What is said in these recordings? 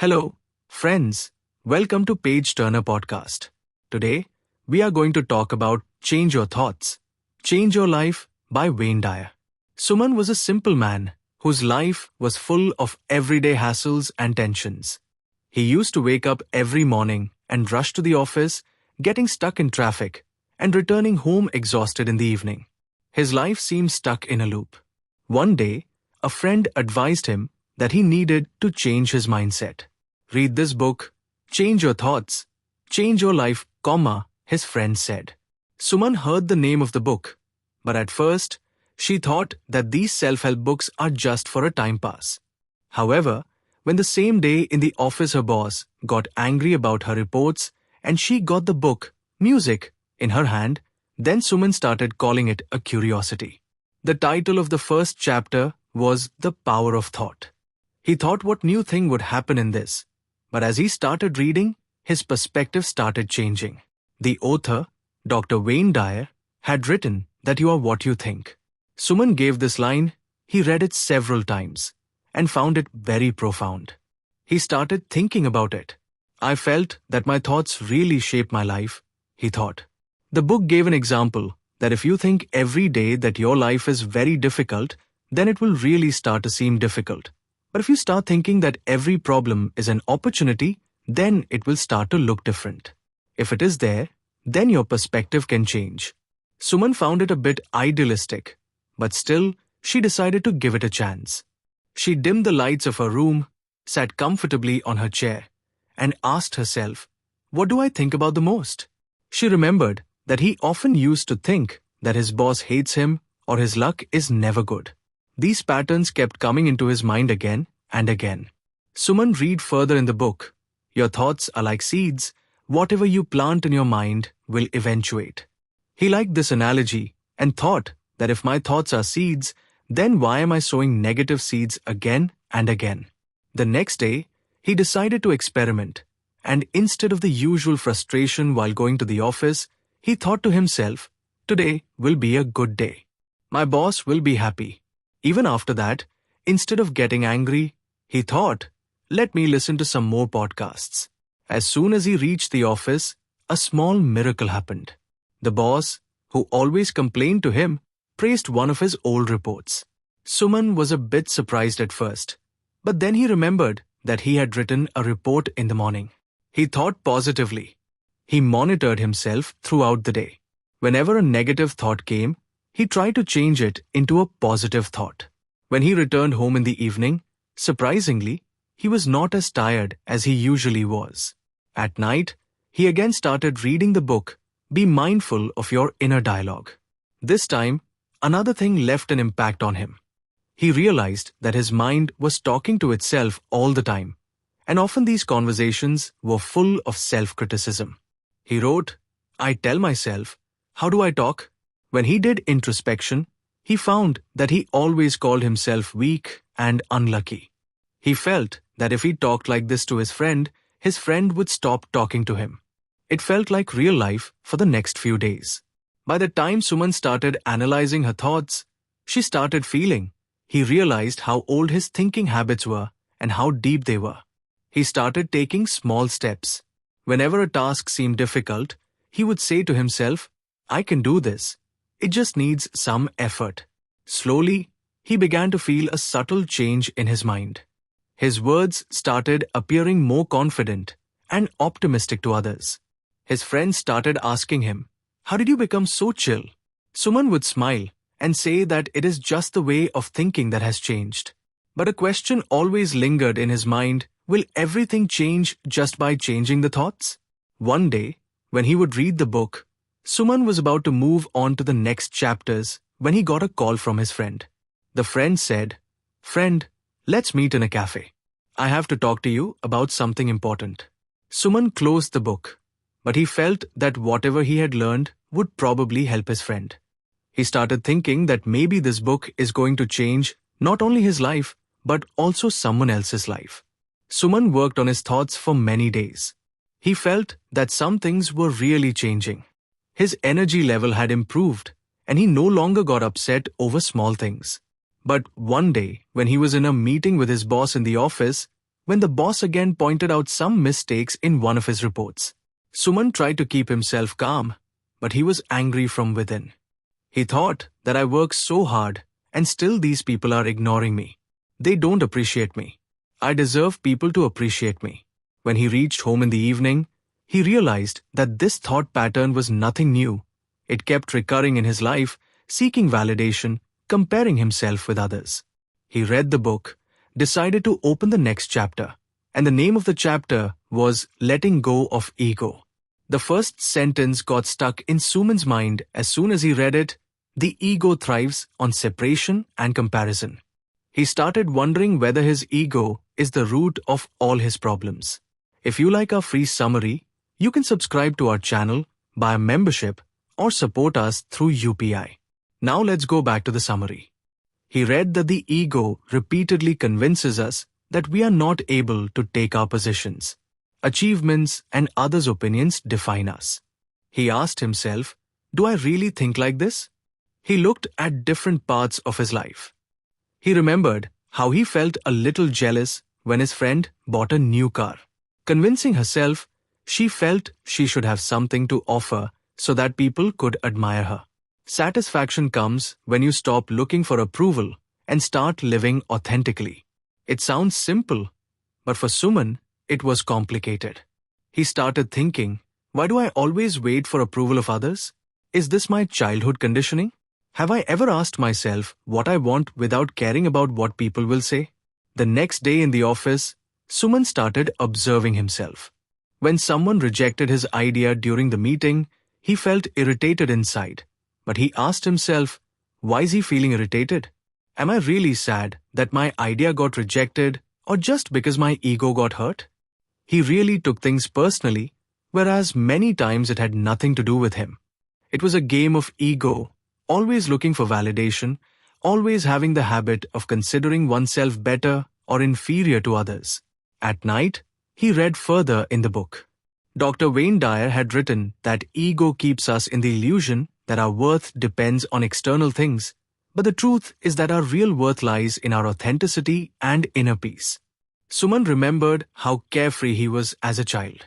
Hello, friends. Welcome to Page Turner Podcast. Today, we are going to talk about Change Your Thoughts, Change Your Life by Wayne Dyer. Suman was a simple man whose life was full of everyday hassles and tensions. He used to wake up every morning and rush to the office, getting stuck in traffic, and returning home exhausted in the evening. His life seemed stuck in a loop. One day, a friend advised him that he needed to change his mindset. Read this book, Change Your Thoughts, Change Your Life, his friend said. Suman heard the name of the book, but at first, she thought that these self-help books are just for a time pass. However, when the same day in the office her boss got angry about her reports and she got the book, Music, in her hand, then Suman started calling it a curiosity. The title of the first chapter was The Power of Thought. He thought what new thing would happen in this. But as he started reading, his perspective started changing. The author, Dr. Wayne Dyer, had written that you are what you think. Suman gave this line, he read it several times, and found it very profound. He started thinking about it. I felt that my thoughts really shape my life, he thought. The book gave an example that if you think every day that your life is very difficult, then it will really start to seem difficult. But if you start thinking that every problem is an opportunity, then it will start to look different. If it is there, then your perspective can change. Suman found it a bit idealistic, but still, she decided to give it a chance. She dimmed the lights of her room, sat comfortably on her chair, and asked herself, what do I think about the most? She remembered that he often used to think that his boss hates him or his luck is never good. These patterns kept coming into his mind again and again. Suman read further in the book. Your thoughts are like seeds. Whatever you plant in your mind will eventuate. He liked this analogy and thought that if my thoughts are seeds, then why am I sowing negative seeds again and again? The next day, he decided to experiment, and instead of the usual frustration while going to the office, he thought to himself, today will be a good day. My boss will be happy. Even after that, instead of getting angry, he thought, let me listen to some more podcasts. As soon as he reached the office, a small miracle happened. The boss, who always complained to him, praised one of his old reports. Suman was a bit surprised at first, but then he remembered that he had written a report in the morning. He thought positively. He monitored himself throughout the day. Whenever a negative thought came, he tried to change it into a positive thought. When he returned home in the evening, surprisingly, he was not as tired as he usually was. At night, he again started reading the book, Be Mindful of Your Inner Dialogue. This time, another thing left an impact on him. He realized that his mind was talking to itself all the time, and often these conversations were full of self-criticism. He wrote, I tell myself, how do I talk? When he did introspection, he found that he always called himself weak and unlucky. He felt that if he talked like this to his friend would stop talking to him. It felt like real life for the next few days. By the time Suman started analyzing her thoughts, she started feeling. He realized how old his thinking habits were and how deep they were. He started taking small steps. Whenever a task seemed difficult, he would say to himself, I can do this. It just needs some effort. Slowly, he began to feel a subtle change in his mind. His words started appearing more confident and optimistic to others. His friends started asking him, how did you become so chill? Suman would smile and say that it is just the way of thinking that has changed. But a question always lingered in his mind, will everything change just by changing the thoughts? One day, when he would read the book, Suman was about to move on to the next chapters when he got a call from his friend. The friend said, Friend, let's meet in a cafe. I have to talk to you about something important. Suman closed the book, but he felt that whatever he had learned would probably help his friend. He started thinking that maybe this book is going to change not only his life, but also someone else's life. Suman worked on his thoughts for many days. He felt that some things were really changing. His energy level had improved, and he no longer got upset over small things. But one day, when he was in a meeting with his boss in the office, when the boss again pointed out some mistakes in one of his reports. Suman tried to keep himself calm, but he was angry from within. He thought that I work so hard and still these people are ignoring me. They don't appreciate me. I deserve people to appreciate me. When he reached home in the evening, he realized that this thought pattern was nothing new. It kept recurring in his life, seeking validation, comparing himself with others. He read the book, decided to open the next chapter, and the name of the chapter was Letting Go of Ego. The first sentence got stuck in Suman's mind as soon as he read it. The ego thrives on separation and comparison. He started wondering whether his ego is the root of all his problems. If you like our free summary, you can subscribe to our channel, buy a membership, or support us through UPI. Now let's go back to the summary. He read that the ego repeatedly convinces us that we are not able to take our positions. Achievements and others' opinions define us. He asked himself, do I really think like this? He looked at different parts of his life. He remembered how he felt a little jealous when his friend bought a new car. Convincing herself, she felt she should have something to offer so that people could admire her. Satisfaction comes when you stop looking for approval and start living authentically. It sounds simple, but for Suman, it was complicated. He started thinking, why do I always wait for approval of others? Is this my childhood conditioning? Have I ever asked myself what I want without caring about what people will say? The next day in the office, Suman started observing himself. When someone rejected his idea during the meeting, he felt irritated inside. But he asked himself, why is he feeling irritated? Am I really sad that my idea got rejected or just because my ego got hurt? He really took things personally, whereas many times it had nothing to do with him. It was a game of ego, always looking for validation, always having the habit of considering oneself better or inferior to others. At night, he read further in the book. Dr. Wayne Dyer had written that ego keeps us in the illusion that our worth depends on external things, but the truth is that our real worth lies in our authenticity and inner peace. Suman remembered how carefree he was as a child.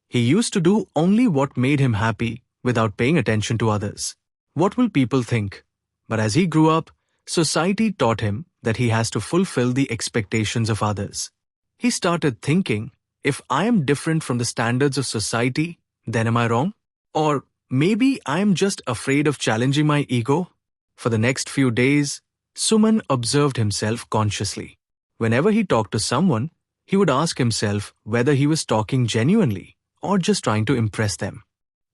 He used to do only what made him happy without paying attention to others. What will people think? But as he grew up, society taught him that he has to fulfill the expectations of others. He started thinking, if I am different from the standards of society, then am I wrong? Or maybe I am just afraid of challenging my ego? For the next few days, Suman observed himself consciously. Whenever he talked to someone, he would ask himself whether he was talking genuinely or just trying to impress them.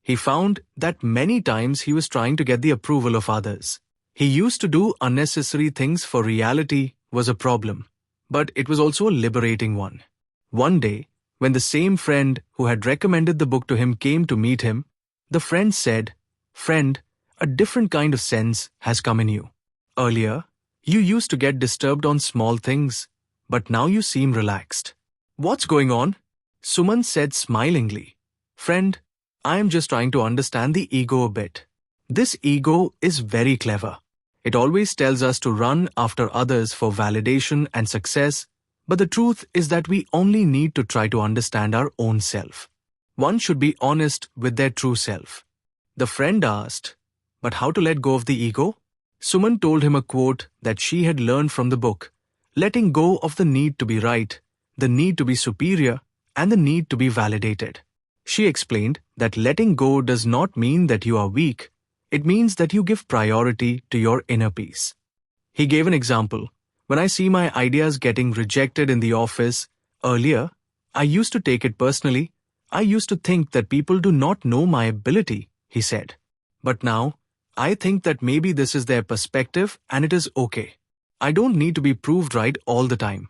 He found that many times he was trying to get the approval of others. He used to do unnecessary things for reality was a problem, but it was also a liberating one. One day, when the same friend who had recommended the book to him came to meet him, the friend said, "Friend, a different kind of sense has come in you. Earlier, you used to get disturbed on small things, but now you seem relaxed." "What's going on?" Suman said smilingly. "Friend, I am just trying to understand the ego a bit. This ego is very clever. It always tells us to run after others for validation and success, but the truth is that we only need to try to understand our own self. One should be honest with their true self." The friend asked, "But how to let go of the ego?" Suman told him a quote that she had learned from the book, letting go of the need to be right, the need to be superior, and the need to be validated. She explained that letting go does not mean that you are weak. It means that you give priority to your inner peace. He gave an example. When I see my ideas getting rejected in the office, earlier, I used to take it personally. I used to think that people do not know my ability, he said. But now, I think that maybe this is their perspective and it is okay. I don't need to be proved right all the time.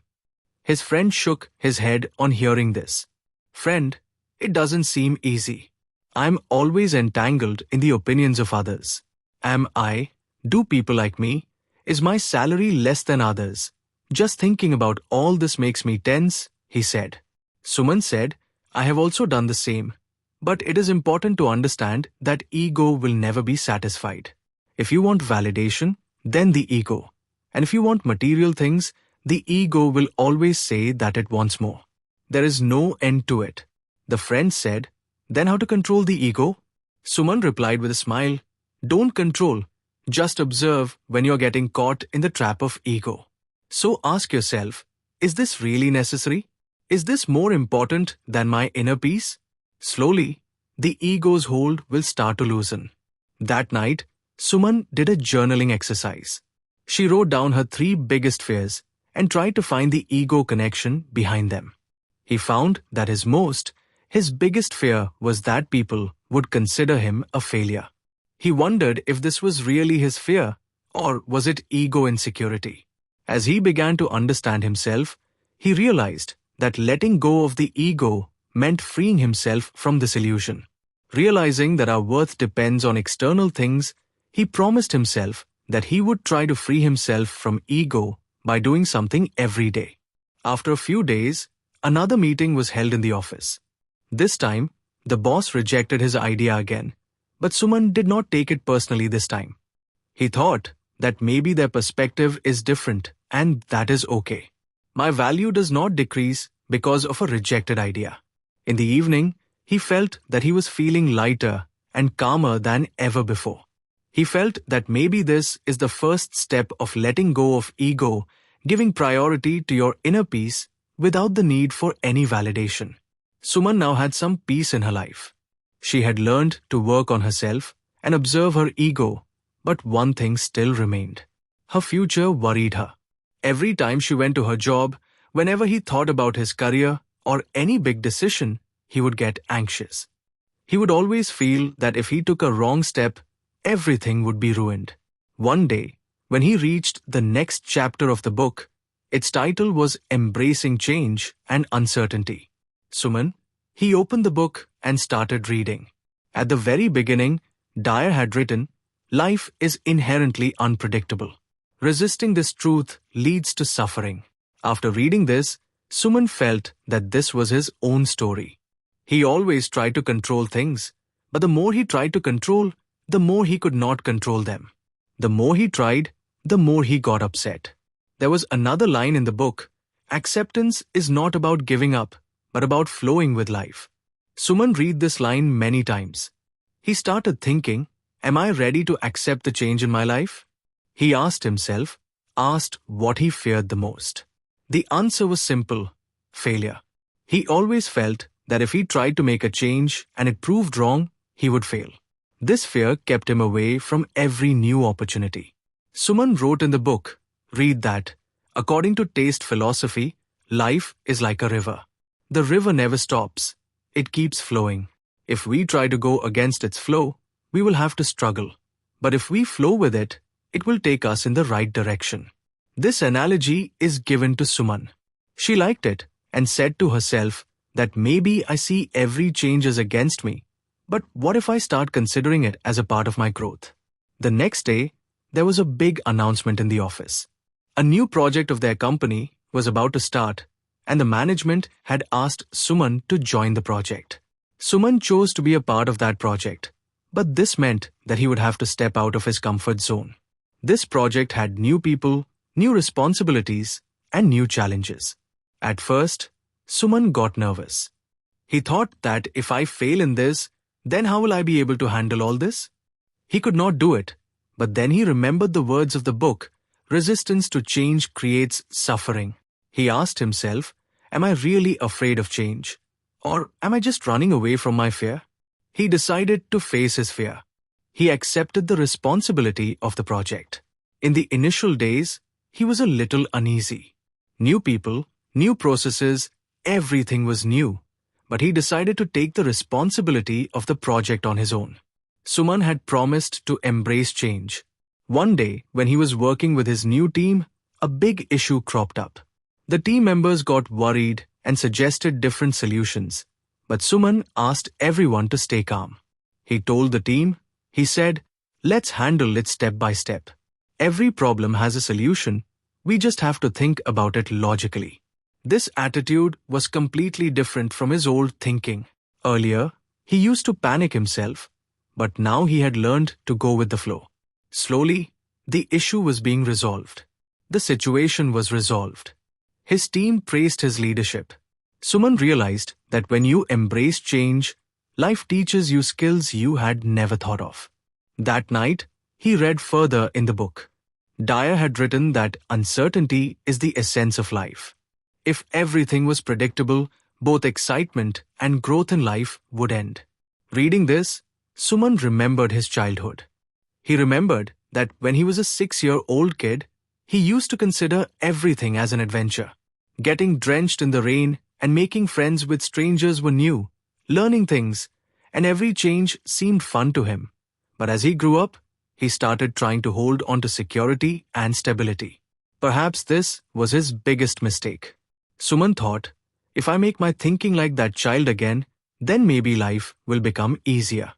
His friend shook his head on hearing this. "Friend, it doesn't seem easy. I'm always entangled in the opinions of others. Am I? Do people like me? Is my salary less than others? Just thinking about all this makes me tense," he said. Suman said, "I have also done the same. But it is important to understand that ego will never be satisfied. If you want validation, then the ego. And if you want material things, The ego will always say that it wants more. There is no end to it. The friend said, then how to control the ego? Suman replied with a smile, don't control, just observe when you're getting caught in the trap of ego. So ask yourself, is this really necessary? Is this more important than my inner peace? Slowly, the ego's hold will start to loosen. That night, Suman did a journaling exercise. She wrote down her 3 biggest fears and tried to find the ego connection behind them. He found that his biggest fear was that people would consider him a failure. He wondered if this was really his fear, or was it ego insecurity? As he began to understand himself, he realized that letting go of the ego meant freeing himself from this illusion. Realizing that our worth depends on external things, he promised himself that he would try to free himself from ego by doing something every day. After a few days, another meeting was held in the office. This time, the boss rejected his idea again, but Suman did not take it personally this time. He thought that maybe their perspective is different and that is okay. My value does not decrease because of a rejected idea. In the evening, he felt that he was feeling lighter and calmer than ever before. He felt that maybe this is the first step of letting go of ego, giving priority to your inner peace without the need for any validation. Suman now had some peace in her life. She had learned to work on herself and observe her ego, but one thing still remained. Her future worried her. Every time she went to her job, whenever he thought about his career or any big decision, he would get anxious. He would always feel that if he took a wrong step, everything would be ruined. One day, when he reached the next chapter of the book, its title was Embracing Change and Uncertainty. Suman, he opened the book and started reading. At the very beginning, Dyer had written, life is inherently unpredictable. Resisting this truth leads to suffering. After reading this, Suman felt that this was his own story. He always tried to control things, but the more he tried to control, the more he could not control them. The more he tried, the more he got upset. There was another line in the book, acceptance is not about giving up, but about flowing with life. Suman read this line many times. He started thinking, am I ready to accept the change in my life? He asked what he feared the most. The answer was simple, failure. He always felt that if he tried to make a change and it proved wrong, he would fail. This fear kept him away from every new opportunity. Suman wrote in the book, read that, according to taste philosophy, life is like a river. The river never stops. It keeps flowing. If we try to go against its flow, we will have to struggle. But if we flow with it, it will take us in the right direction. This analogy is given to Suman. She liked it and said to herself that maybe I see every change as against me, but what if I start considering it as a part of my growth? The next day, there was a big announcement in the office. A new project of their company was about to start, and the management had asked Suman to join the project. Suman chose to be a part of that project, but this meant that he would have to step out of his comfort zone. This project had new people, new responsibilities, and new challenges. At first, Suman got nervous. He thought that if I fail in this, then how will I be able to handle all this? He could not do it, but then he remembered the words of the book, resistance to change creates suffering. He asked himself, am I really afraid of change? Or am I just running away from my fear? He decided to face his fear. He accepted the responsibility of the project. In the initial days, he was a little uneasy. New people, new processes, everything was new. But he decided to take the responsibility of the project on his own. Suman had promised to embrace change. One day, when he was working with his new team, a big issue cropped up. The team members got worried and suggested different solutions, but Suman asked everyone to stay calm. He told the team, he said, let's handle it step by step. Every problem has a solution, we just have to think about it logically. This attitude was completely different from his old thinking. Earlier, he used to panic himself, but now he had learned to go with the flow. Slowly, the issue was being resolved. The situation was resolved. His team praised his leadership. Suman realized that when you embrace change, life teaches you skills you had never thought of. That night, he read further in the book. Dyer had written that uncertainty is the essence of life. If everything was predictable, both excitement and growth in life would end. Reading this, Suman remembered his childhood. He remembered that when he was a 6-year-old kid, he used to consider everything as an adventure. Getting drenched in the rain and making friends with strangers were new, learning things, and every change seemed fun to him. But as he grew up, he started trying to hold on to security and stability. Perhaps this was his biggest mistake. Suman thought, if I make my thinking like that child again, then maybe life will become easier.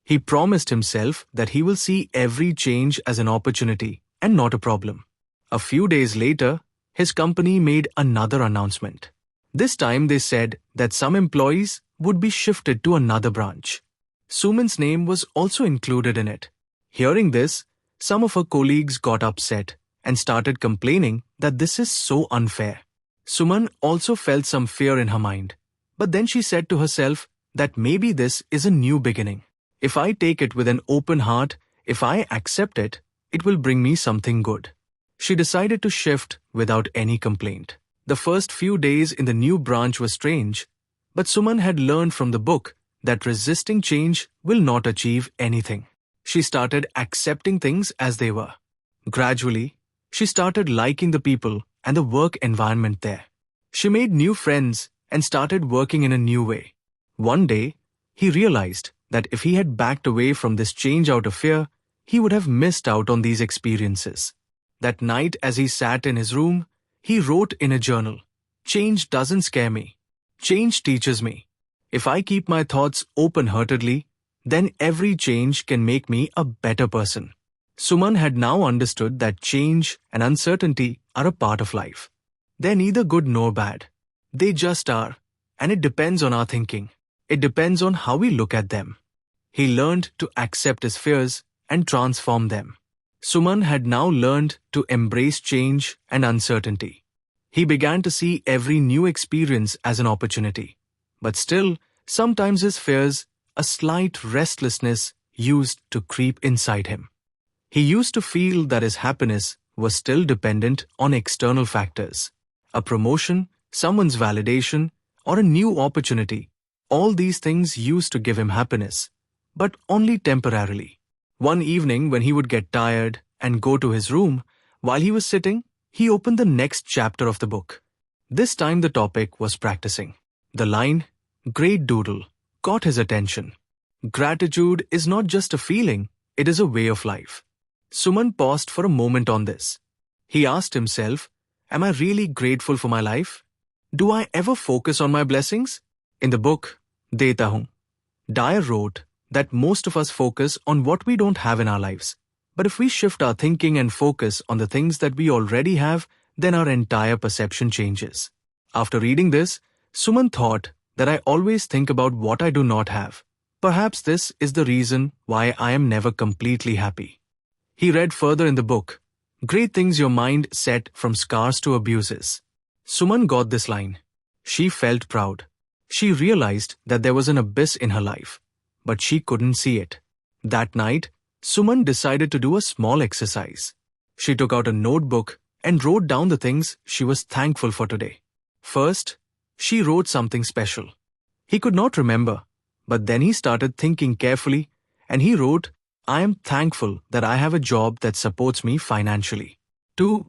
He promised himself that he will see every change as an opportunity and not a problem. A few days later, his company made another announcement. This time they said that some employees would be shifted to another branch. Suman's name was also included in it. Hearing this, some of her colleagues got upset and started complaining that this is so unfair. Suman also felt some fear in her mind, but then she said to herself that maybe this is a new beginning. If I take it with an open heart, if I accept it, it will bring me something good. She decided to shift without any complaint. The first few days in the new branch were strange, but Suman had learned from the book that resisting change will not achieve anything. She started accepting things as they were. Gradually, she started liking the people and the work environment there. She made new friends and started working in a new way. One day, he realized that if he had backed away from this change out of fear, he would have missed out on these experiences. That night, as he sat in his room, he wrote in a journal, "Change doesn't scare me. Change teaches me. If I keep my thoughts open-heartedly, then every change can make me a better person." Suman had now understood that change and uncertainty are a part of life. They're neither good nor bad. They just are, and it depends on our thinking. It depends on how we look at them. He learned to accept his fears and transform them. Suman had now learned to embrace change and uncertainty. He began to see every new experience as an opportunity. But still, sometimes his fears, a slight restlessness, used to creep inside him. He used to feel that his happiness was still dependent on external factors. A promotion, someone's validation, or a new opportunity. All these things used to give him happiness, but only temporarily. One evening when he would get tired and go to his room, while he was sitting, he opened the next chapter of the book. This time the topic was practicing. The line, "Great doodle," caught his attention. Gratitude is not just a feeling, it is a way of life. Suman paused for a moment on this. He asked himself, am I really grateful for my life? Do I ever focus on my blessings? In the book, Deta Hoon, Dyer wrote that most of us focus on what we don't have in our lives. But if we shift our thinking and focus on the things that we already have, then our entire perception changes. After reading this, Suman thought that I always think about what I do not have. Perhaps this is the reason why I am never completely happy. He read further in the book, Great Things Your Mind Set from Scars to Abuses. Suman got this line. She felt proud. She realized that there was an abyss in her life, but she couldn't see it. That night, Suman decided to do a small exercise. She took out a notebook and wrote down the things she was thankful for today. First, she wrote something special. He could not remember, but then he started thinking carefully, and he wrote, I am thankful that I have a job that supports me financially. 2.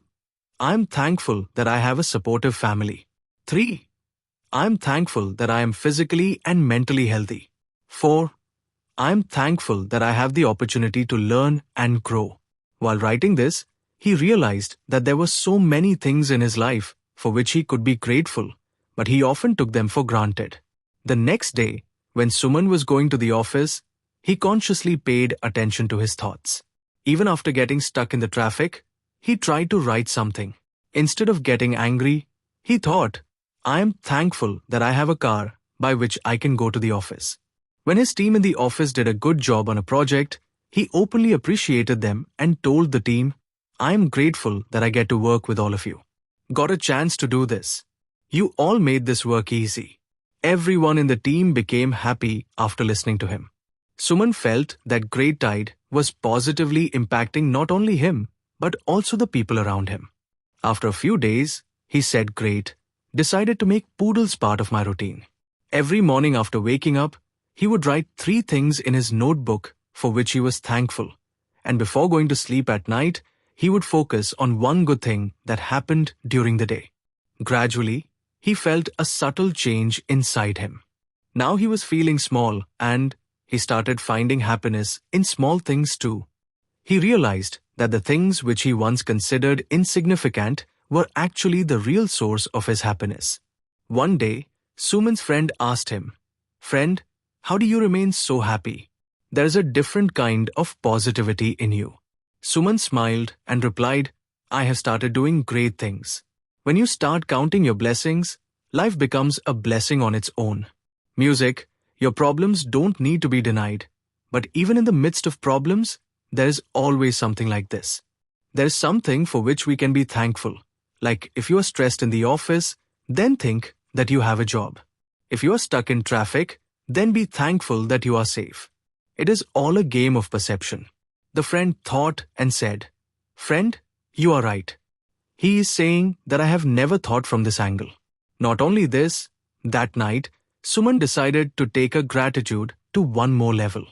I am thankful that I have a supportive family. 3. I am thankful that I am physically and mentally healthy. 4. I am thankful that I have the opportunity to learn and grow. While writing this, he realized that there were so many things in his life for which he could be grateful, but he often took them for granted. The next day, when Suman was going to the office, he consciously paid attention to his thoughts. Even after getting stuck in the traffic, he tried to write something. Instead of getting angry, he thought, I am thankful that I have a car by which I can go to the office. When his team in the office did a good job on a project, he openly appreciated them and told the team, I am grateful that I get to work with all of you. got a chance to do this. You all made this work easy. Everyone in the team became happy after listening to him. Suman felt that Great Tide was positively impacting not only him, but also the people around him. After a few days, he said, "Great, decided to make poodles part of my routine." Every morning after waking up, he would write 3 things in his notebook for which he was thankful. And before going to sleep at night, he would focus on one good thing that happened during the day. Gradually, he felt a subtle change inside him. Now he was feeling small and he started finding happiness in small things too. He realized that the things which he once considered insignificant were actually the real source of his happiness. One day, Suman's friend asked him, "Friend, how do you remain so happy? There is a different kind of positivity in you." Suman smiled and replied, "I have started doing great things. When you start counting your blessings, life becomes a blessing on its own. Music, your problems don't need to be denied. But even in the midst of problems, there is always something like this. There is something for which we can be thankful. Like if you are stressed in the office, then think that you have a job. If you are stuck in traffic, then be thankful that you are safe. It is all a game of perception." The friend thought and said, "Friend, you are right. He is saying that I have never thought from this angle." Not only this, that night, Suman decided to take her gratitude to one more level.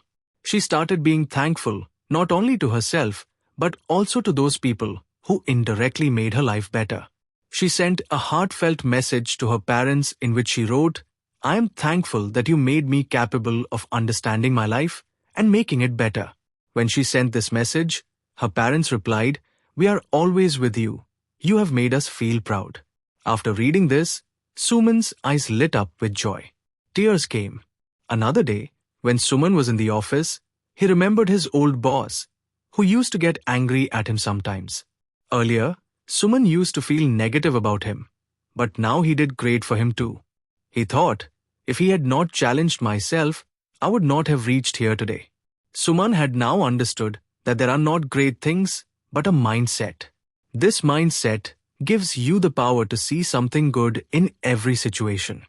She started being thankful not only to herself, but also to those people who indirectly made her life better. She sent a heartfelt message to her parents in which she wrote, "I am thankful that you made me capable of understanding my life and making it better." When she sent this message, her parents replied, "We are always with you. You have made us feel proud." After reading this, Suman's eyes lit up with joy. Tears came. Another day, when Suman was in the office, he remembered his old boss, who used to get angry at him sometimes. Earlier, Suman used to feel negative about him, but now he did great for him too. He thought, if he had not challenged myself, I would not have reached here today. Suman had now understood that there are not great things, but a mindset. This mindset gives you the power to see something good in every situation.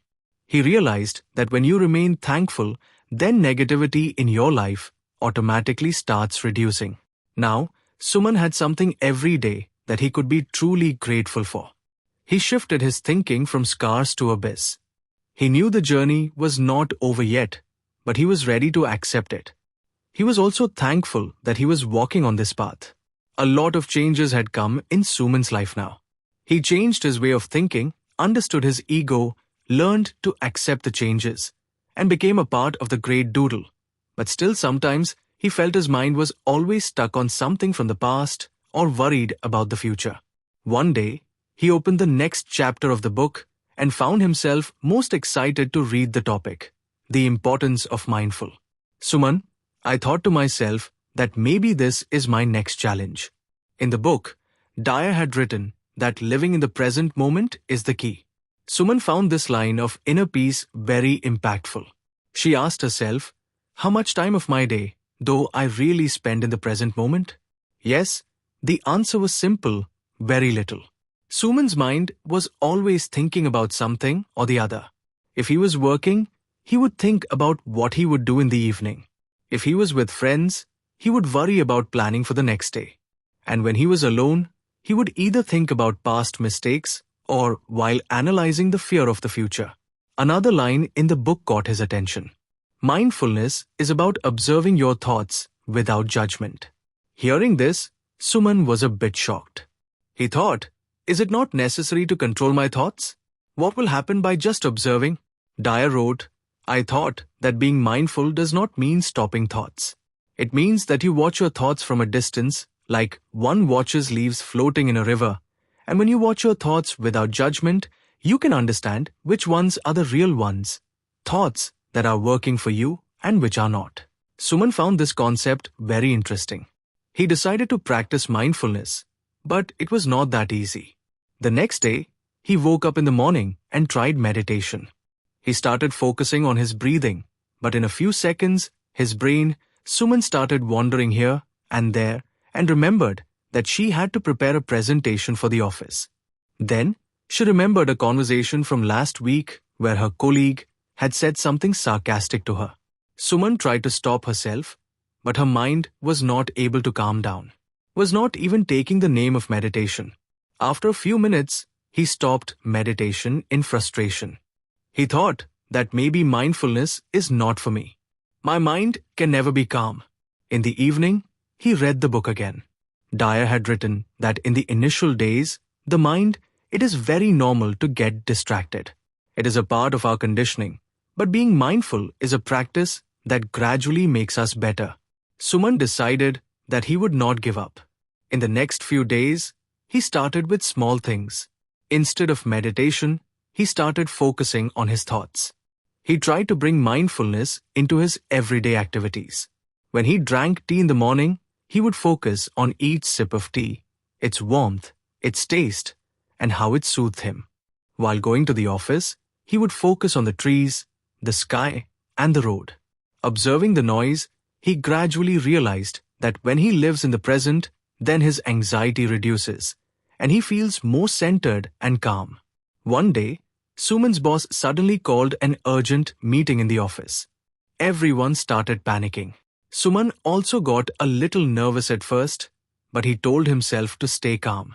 He realized that when you remain thankful, then negativity in your life automatically starts reducing. Now, Suman had something every day that he could be truly grateful for. He shifted his thinking from scars to abyss. He knew the journey was not over yet, but he was ready to accept it. He was also thankful that he was walking on this path. A lot of changes had come in Suman's life now. He changed his way of thinking, understood his ego, learned to accept the changes, and became a part of the great doodle. But still sometimes he felt his mind was always stuck on something from the past or worried about the future. One day, he opened the next chapter of the book and found himself most excited to read the topic, the importance of mindful. "Suman, I thought to myself that maybe this is my next challenge." In the book, Dyer had written that living in the present moment is the key. Suman found this line of inner peace very impactful. She asked herself, how much time of my day do I really spend in the present moment? Yes, the answer was simple, very little. Suman's mind was always thinking about something or the other. If he was working, he would think about what he would do in the evening. If he was with friends, he would worry about planning for the next day. And when he was alone, he would either think about past mistakes or while analyzing the fear of the future. Another line in the book caught his attention. Mindfulness is about observing your thoughts without judgment. Hearing this, Suman was a bit shocked. He thought, is it not necessary to control my thoughts? What will happen by just observing? Dyer wrote, I thought that being mindful does not mean stopping thoughts. It means that you watch your thoughts from a distance, like one watches leaves floating in a river. And when you watch your thoughts without judgment, you can understand which ones are the real ones. Thoughts that are working for you and which are not. Suman found this concept very interesting. He decided to practice mindfulness, but it was not that easy. The next day, he woke up in the morning and tried meditation. He started focusing on his breathing, but in a few seconds, his brain, Suman, started wandering here and there and remembered that she had to prepare a presentation for the office. Then, She remembered a conversation from last week where her colleague had said something sarcastic to her. Suman tried to stop herself, but her mind was not able to calm down. Was not even taking the name of meditation. After a few minutes, he stopped meditation in frustration. He thought that maybe mindfulness is not for me. My mind can never be calm. In the evening, he read the book again. Dyer had written that in the initial days, the mind, it is very normal to get distracted. It is a part of our conditioning, but being mindful is a practice that gradually makes us better. Suman decided that he would not give up. In the next few days, he started with small things. Instead of meditation, he started focusing on his thoughts. He tried to bring mindfulness into his everyday activities. When he drank tea in the morning, he would focus on each sip of tea, its warmth, its taste, and how it soothed him. While going to the office, he would focus on the trees, the sky, and the road. Observing the noise, he gradually realized that when he lives in the present, then his anxiety reduces, and he feels more centered and calm. One day, Suman's boss suddenly called an urgent meeting in the office. Everyone started panicking. Suman also got a little nervous at first, but he told himself to stay calm.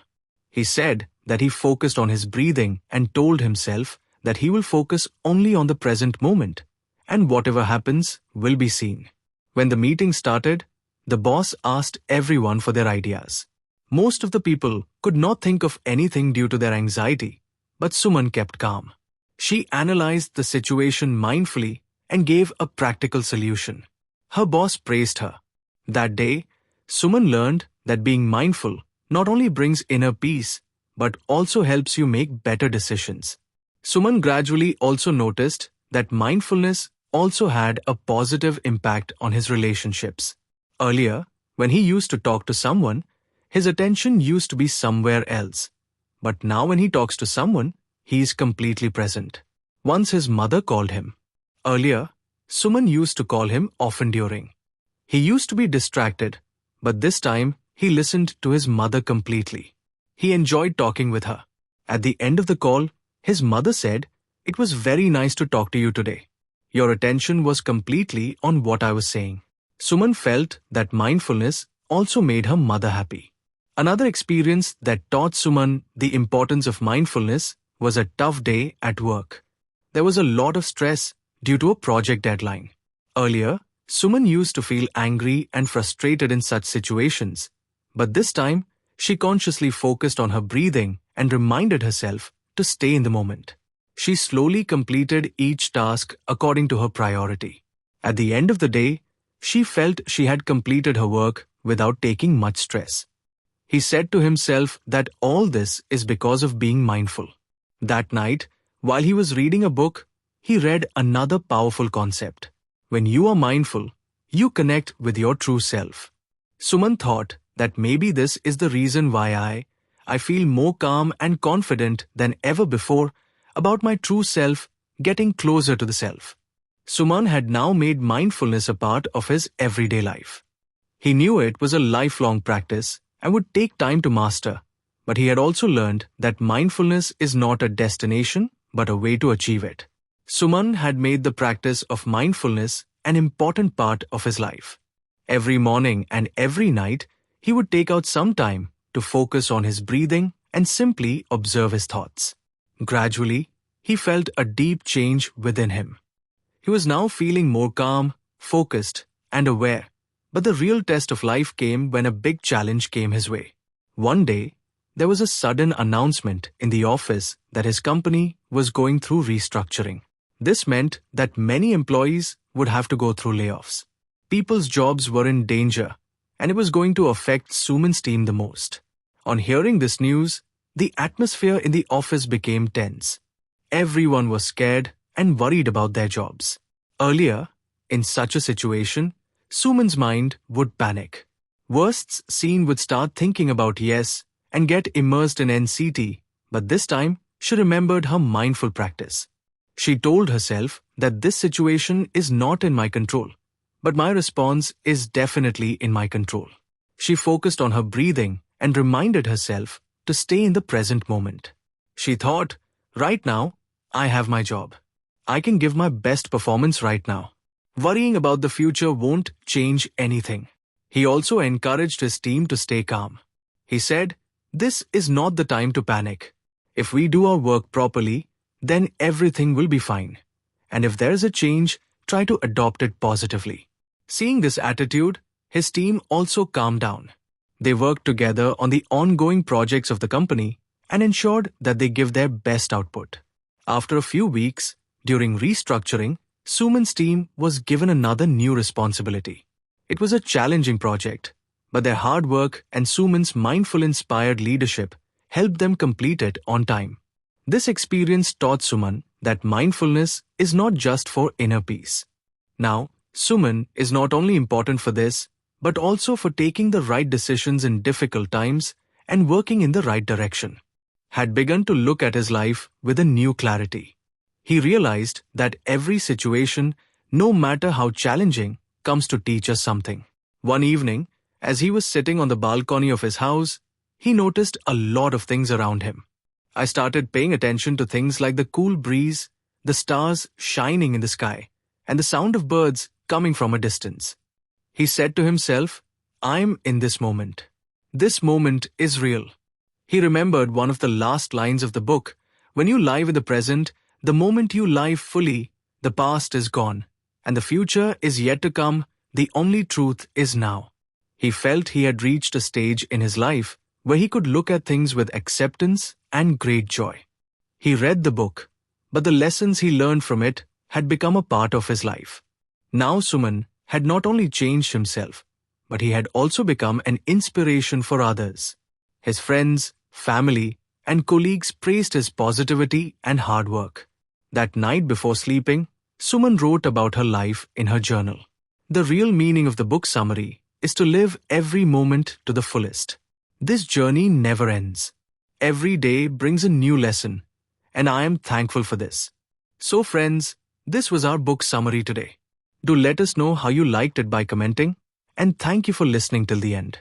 He said that he focused on his breathing and told himself that he will focus only on the present moment, and whatever happens will be seen. When the meeting started, the boss asked everyone for their ideas. Most of the people could not think of anything due to their anxiety, but Suman kept calm. She analyzed the situation mindfully and gave a practical solution. Her boss praised her. That day, Suman learned that being mindful not only brings inner peace, but also helps you make better decisions. Suman gradually also noticed that mindfulness also had a positive impact on his relationships. Earlier, when he used to talk to someone, his attention used to be somewhere else. But now when he talks to someone, he is completely present. Once his mother called him. Earlier, Suman used to call him often during. He used to be distracted, but this time he listened to his mother completely. He enjoyed talking with her. At the end of the call, his mother said, "It was very nice to talk to you today. Your attention was completely on what I was saying." Suman felt that mindfulness also made her mother happy. Another experience that taught Suman the importance of mindfulness was a tough day at work. There was a lot of stress due to a project deadline. Earlier, Suman used to feel angry and frustrated in such situations, but this time, she consciously focused on her breathing and reminded herself to stay in the moment. She slowly completed each task according to her priority. At the end of the day, she felt she had completed her work without taking much stress. He said to himself that all this is because of being mindful. That night, while he was reading a book, he read another powerful concept. When you are mindful, you connect with your true self. Suman thought that maybe this is the reason why I feel more calm and confident than ever before about my true self, getting closer to the self. Suman had now made mindfulness a part of his everyday life. He knew it was a lifelong practice and would take time to master, but he had also learned that mindfulness is not a destination but a way to achieve it. Suman had made the practice of mindfulness an important part of his life. Every morning and every night, he would take out some time to focus on his breathing and simply observe his thoughts. Gradually, he felt a deep change within him. He was now feeling more calm, focused, and aware. But the real test of life came when a big challenge came his way. One day, there was a sudden announcement in the office that his company was going through restructuring. This meant that many employees would have to go through layoffs. People's jobs were in danger, and it was going to affect Suman's team the most. On hearing this news, the atmosphere in the office became tense. Everyone was scared and worried about their jobs. Earlier, in such a situation, Suman's mind would panic. Worst scene would start thinking about yes and get immersed in NCT, but this time she remembered her mindful practice. She told herself that this situation is not in my control, but my response is definitely in my control. She focused on her breathing and reminded herself to stay in the present moment. She thought, right now, I have my job. I can give my best performance right now. Worrying about the future won't change anything. He also encouraged his team to stay calm. He said, this is not the time to panic. If we do our work properly, then everything will be fine. And if there is a change, try to adopt it positively. Seeing this attitude, his team also calmed down. They worked together on the ongoing projects of the company and ensured that they give their best output. After a few weeks, during restructuring, Suman's team was given another new responsibility. It was a challenging project, but their hard work and Suman's mindful-inspired leadership helped them complete it on time. This experience taught Suman that mindfulness is not just for inner peace. Now, Suman is not only important for this, but also for taking the right decisions in difficult times and working in the right direction. Had begun to look at his life with a new clarity. He realized that every situation, no matter how challenging, comes to teach us something. One evening, as he was sitting on the balcony of his house, he noticed a lot of things around him. I started paying attention to things like the cool breeze, the stars shining in the sky, and the sound of birds coming from a distance. He said to himself, I'm in this moment. This moment is real. He remembered one of the last lines of the book, when you live in the present, the moment you live fully, the past is gone, and the future is yet to come, the only truth is now. He felt he had reached a stage in his life where he could look at things with acceptance and great joy. He read the book, but the lessons he learned from it had become a part of his life. Now Suman had not only changed himself, but he had also become an inspiration for others. His friends, family, and colleagues praised his positivity and hard work. That night before sleeping, Suman wrote about her life in her journal. The real meaning of the book summary is to live every moment to the fullest. This journey never ends. Every day brings a new lesson, and I am thankful for this. So friends, this was our book summary today. Do let us know how you liked it by commenting, and thank you for listening till the end.